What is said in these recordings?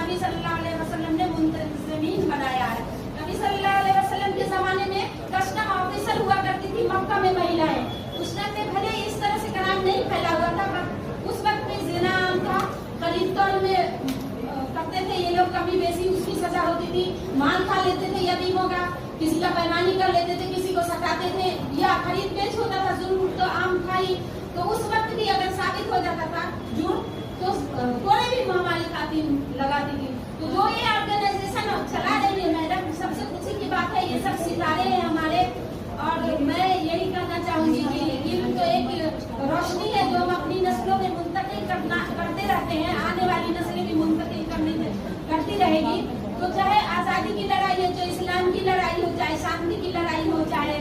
नबी सल्लल्लाहु अलैहि वसल्लम ने मुंतज़मीन बनाया है। नबी सल्लल्लाहु अलैहि वसल्लम के ज़माने में कस्टम ऑफिसर हुआ करती थी मक्का में महिलाएं। उस टाइम में भले इस तरह से क्राइम नहीं फैला हुआ था, पर उस वक्त में ज़िना आम था, खरीद तौल में करते थे ये लोग, कभी बेसी उसकी सजा होती थी। मान खा लेते थे यतीमों का, किसी का बेईमानी कर लेते थे, किसी को सताते थे, या खरीद बेच होता था, जुर्म तो आम था ही। तो उस वक्त भी अगर साबित हो जाता था जुर्म, तो कोई भी महामारी खातिर लगाती थी। तो जो ये ऑर्गेनाइजेशन चला रही है मैडम, सबसे खुशी की बात है, ये सब सितारे हैं हमारे। और मैं यही कहना चाहूंगी कि इल्म तो एक रोशनी है जो हम अपनी नस्लों में मुंतकिल करते रहते हैं, आने वाली नस्लें भी मुंतकिल करती रहेगी। तो चाहे आज़ादी की लड़ाई हो, चाहे इस्लाम की लड़ाई हो, चाहे शांति की लड़ाई हो, चाहे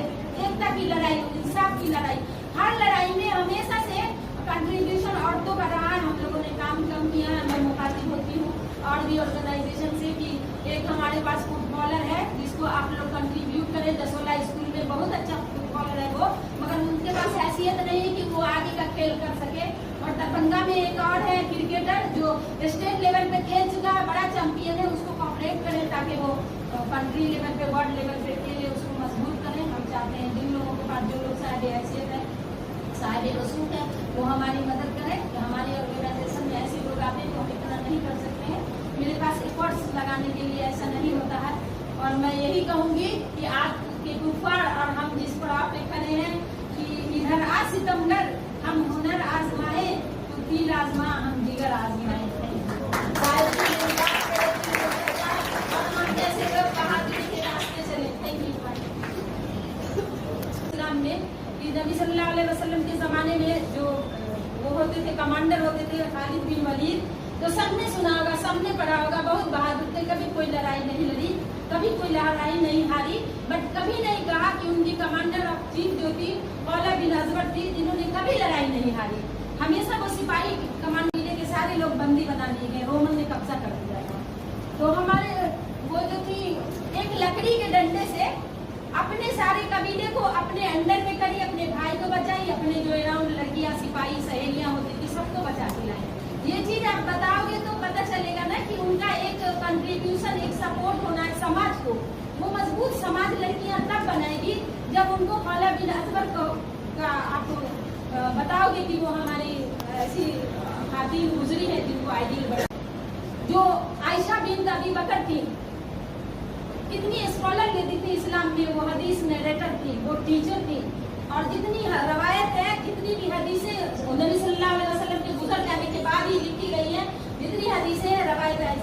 एकता की लड़ाई हो, इंसाफ की लड़ाई, हर लड़ाई में हमेशा से कंट्रीब्यूशन औरतों का रहा है। हम लोगों ने काम कम किया है। मैं मुखातिब होती हूँ और भी ऑर्गेनाइजेशन से कि एक हमारे पास फुटबॉलर है जिसको आप लोग कंट्रीब्यूट करें। दसोला स्कूल में बहुत अच्छा फुटबॉलर है वो, मगर उनके पास हैसियत नहीं है कि वो आगे का खेल कर सके। और दरभंगा में एक और है क्रिकेटर जो स्टेट लेवल पे खेल चुका है, बड़ा चैंपियन है, उसको कॉपरेट करें ताकि वो कंट्री लेवल पे, वर्ल्ड लेवल पे खेले, उसको मजबूत करें। हम चाहते हैं जिन लोगों के पास, जो लोग साहिब हैसियत है, साहिब रसूख है, वो हमारी मदद करें। कि हमारी ऑर्गेनाइजेशन में ऐसे लोग आते हैं जो हम इतना नहीं कर सकते हैं, मेरे पास एफर्ट्स लगाने के लिए ऐसा नहीं होता है। और मैं यही कहूँगी कि आज के कुफार और हम जिस पर आप खड़े हैं कि इधर आ सितमगर, हम हुनर आजमाए तो दिल आजमा, हम जिगर आजमाए। हम जैसे लोग बहादुरी के रास्ते चले। Thank you. इस्लाम में कि नबी सल्लल्लाहु अलैहि वसल्लम के ज़माने में जो वो होते थे, कमांडर होते थे, खालिद बिन वलीद, तो सबने सुना होगा, सबने पढ़ा होगा, बहुत बहादुर थे, कभी कोई लड़ाई नहीं लड़ी, कभी कोई लड़ाई नहीं हारी, बट कभी नहीं कहा कि उनकी कमांडर ऑफ चीफ जो थी खौला बिन अजवर थी, जिन्होंने कभी लड़ाई नहीं हारी। हमेशा वो सिपाही कमांडर के सारे लोग बंदी बना लिए गए, रोमन ने कब्जा कर दिया था। तो हमारे वो जो थी एक लकड़ी के डंडे से अपने सारे कबीले को अपने अंडर में करी, अपने भाई को बचाई, अपने जो अराउंड लड़कियां, सिपाही, सहेलियां होती थी, सबको बचा के लाई। ये चीज आप बताओगे तो पता चलेगा ना कि उनका एक कंट्रीब्यूशन, एक सपोर्ट होना है समाज को। वो मजबूत समाज लड़कियां तब बनाएगी जब उनको खौला बिन अजवर का आप बताओगे कि वो हमारी ऐसी खातिन गुजरी है जिनको आइडियल बना। जो आयशा बिन अबी बकर थी, कितनी स्कॉलर लेती थी इस्लाम में, वो हदीस नरेटर थी, वो टीचर थी। और जितनी रवायत है, कितनी भी हदीसें नबी सल्लल्लाहु अलैहि वसल्लम के गुजर जाने के बाद ही लिखी गई है, जितनी हदीसें रवायत है